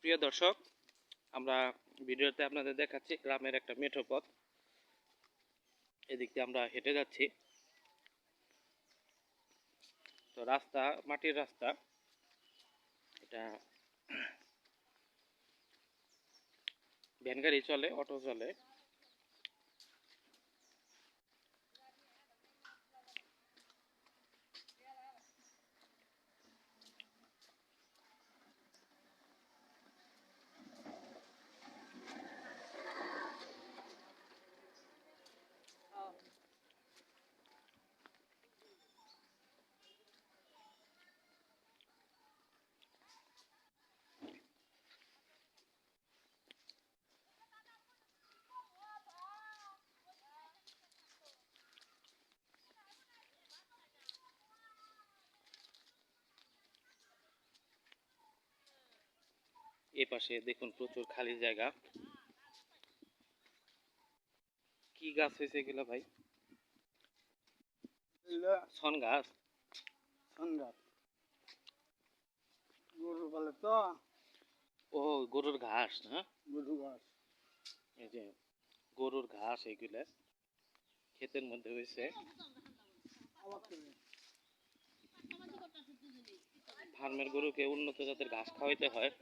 প্রিয় দর্শক, আমরা ভিডিওতে আপনাদের দেখাচ্ছি গ্রামের একটা মেঠো পথ। এদিক দিয়ে আমরা হেঁটে যাচ্ছি। তো রাস্তা মাটির রাস্তা, এটা ভ্যান গাড়ি চলে, অটো চলে। এই পাশে দেখুন প্রচুর খালি জায়গা। কি গাছ হয়েছে এগুলো ভাই? শন গাছ। গরু বলে তো। ও, গরুর ঘাস না? গরু ঘাস। এই যে গরুর ঘাস, এগুলা ক্ষেতের মধ্যে হয়েছে। ফার্মের গরুকে উন্নত জাতের ঘাস খাওয়াইতে হয়।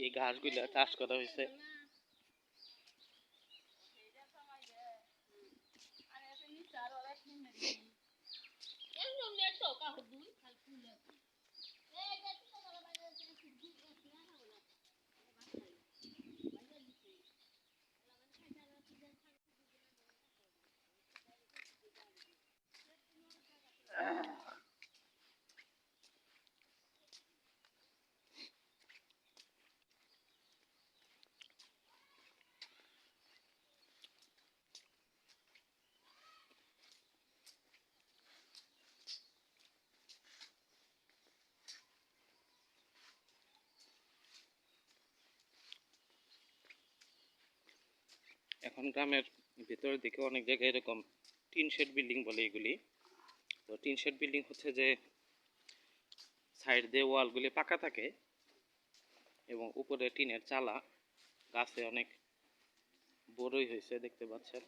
এই ঘাসগুলা চাষ করা হয়েছে। এখন গ্রামের ভিতরের দিকে অনেক জায়গায় এরকম টিন শেড বিল্ডিং বলে এগুলি। তো টিন শেড বিল্ডিং হচ্ছে যে সাইড দিয়ে ওয়ালগুলি পাকা থাকে এবং উপরে টিনের চালা। গাছে অনেক বড়ই হয়েছে, দেখতে পাচ্ছেন।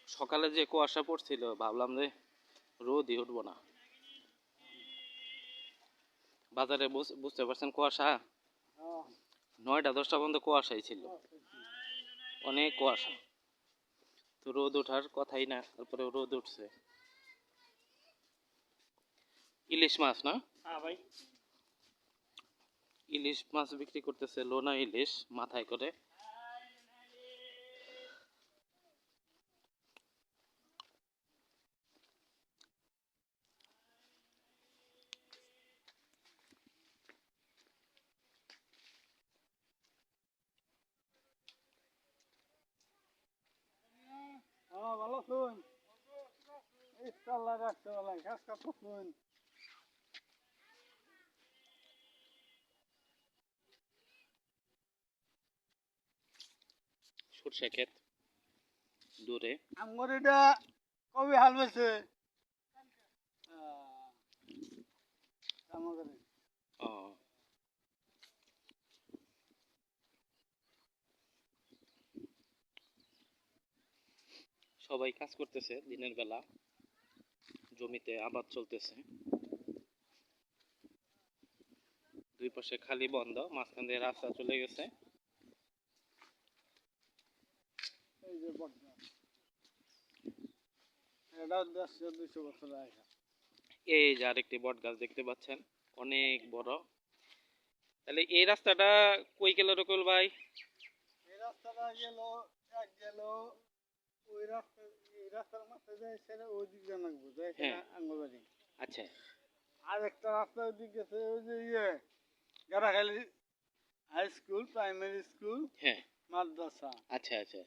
সকালে যে কুয়াশা পড়ছিল, ভাবলাম যে রোদই উঠবো না। বাজারে বুঝতে পারছেন কুয়াশা, 9টা-10টা পর্যন্ত কুয়াশাই ছিল, অনেক কুয়াশা। তো রোদ ওঠার কথাই না, তারপরে রোদ উঠছে। ইলিশ মাছ না? হ্যাঁ ভাই, ইলিশ মাছ বিক্রি করতেছে, লোনা ইলিশ মাথায় করে। ভালো শুন। ইস্টার লাগাচ্ছে বলে ঘাস কাটতে শুন। সরষে ক্ষেত দূরে। আমার এটা কবে হাল বেছে? ও, সবাই কাজ করতেছে দিনের বেলা, জমিতে আবাদ চলতেছে। দুই পাশে খালি বন্ধ, মাঝখান দিয়ে রাস্তা চলে গেছে। এই যে বটগাছ, এটা 100-200 বছর আগে। এই যে আরেকটি বট গাছ দেখতে পাচ্ছেন, অনেক বড়। তাহলে এই রাস্তাটা কই গেল রকুল ভাই? এই রাস্তাটা গেল ওই রাস্তা, এই রাস্তার মাথা যায় সেটা ওই দিক দিয়ে নামবো, হ্যাঁ, আঙ্গবাড়ি। আচ্ছা। আর একটা রাস্তা ওই দিক গেছে, ওই যে গাড়াখালি হাই স্কুল, প্রাইমারি স্কুল, হ্যাঁ, মাদ্রাসা, আচ্ছা আচ্ছা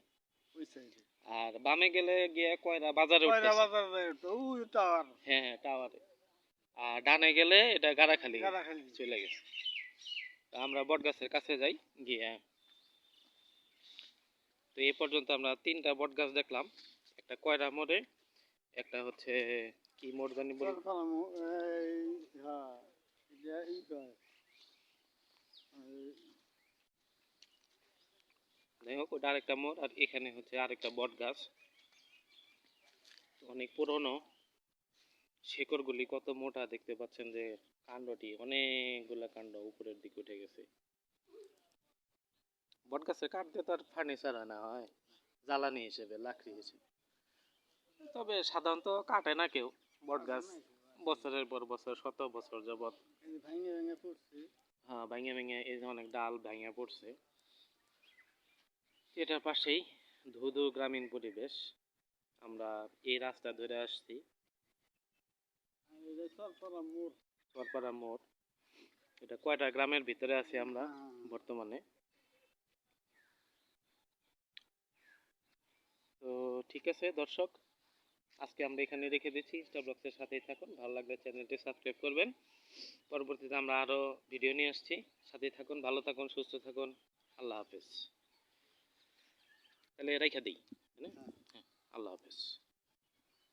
ওই সাইডে। আর বামে গেলে গিয়ে কয়রা বাজারে কয়রা উঠতেছে। বাজার যায় তো ওই টাওয়ার হ্যাঁ হ্যাঁ টাওয়ারে। আর ডানে গেলে এটা গাড়াখালি গাড়াখালি। চলে গেছে। তা আমরা বট গাছের কাছে যাই গিয়ে। তো এই পর্যন্ত আমরা 3টা বট গাছ দেখলাম, একটা কয়রা মোড়ে, একটা হচ্ছে কি মোড় জানি বল, চরফালামু এই হ্যাঁ এটা ই কয় যাই হোক ওটা আরেকটা মোড়। আর এখানে হচ্ছে আরেকটা বট গাছ, অনেক পুরনো, শেকড়গুলি কত মোটা দেখতে পাচ্ছেন, যে কাণ্ডটি অনেকগুলা কাণ্ড উপরের দিকে উঠে গেছে। বট গাছের কাঠ দিয়ে তো আর ফার্নিচার আনা হয়, জ্বালানি হিসেবে, লাকড়ি হিসেবে। তবে সাধারণত কাটে না কেউ বট গাছ, বছরের পর বছর, শত বছর যাবত। ভাঙে ভাঙে পড়ছে। হ্যাঁ ভেঙে ভেঙে এই যে অনেক ডাল ভেঙে পড়ছে। এটার পাশেই ধুধু গ্রামীণ পরিবেশ। আমরা এই রাস্তা ধরে আসছি, আর এটা চরফালামু চরপাড়া মোড়। এটা কয়টা গ্রামের ভিতরে আছি আমরা বর্তমানে। তো ঠিক আছে দর্শক, আজকে আমরা এখানে রেখে দিচ্ছি। ইনস্টা ব্লগসের সাথেই থাকুন, ভালো লাগলে চ্যানেলটি সাবস্ক্রাইব করবেন। পরবর্তীতে আমরা আরো ভিডিও নিয়ে আসছি, সাথেই থাকুন, ভালো থাকুন, সুস্থ থাকুন। আল্লাহ হাফেজ। তাহলে রেখে দিই, হ্যাঁ, আল্লাহ হাফেজ।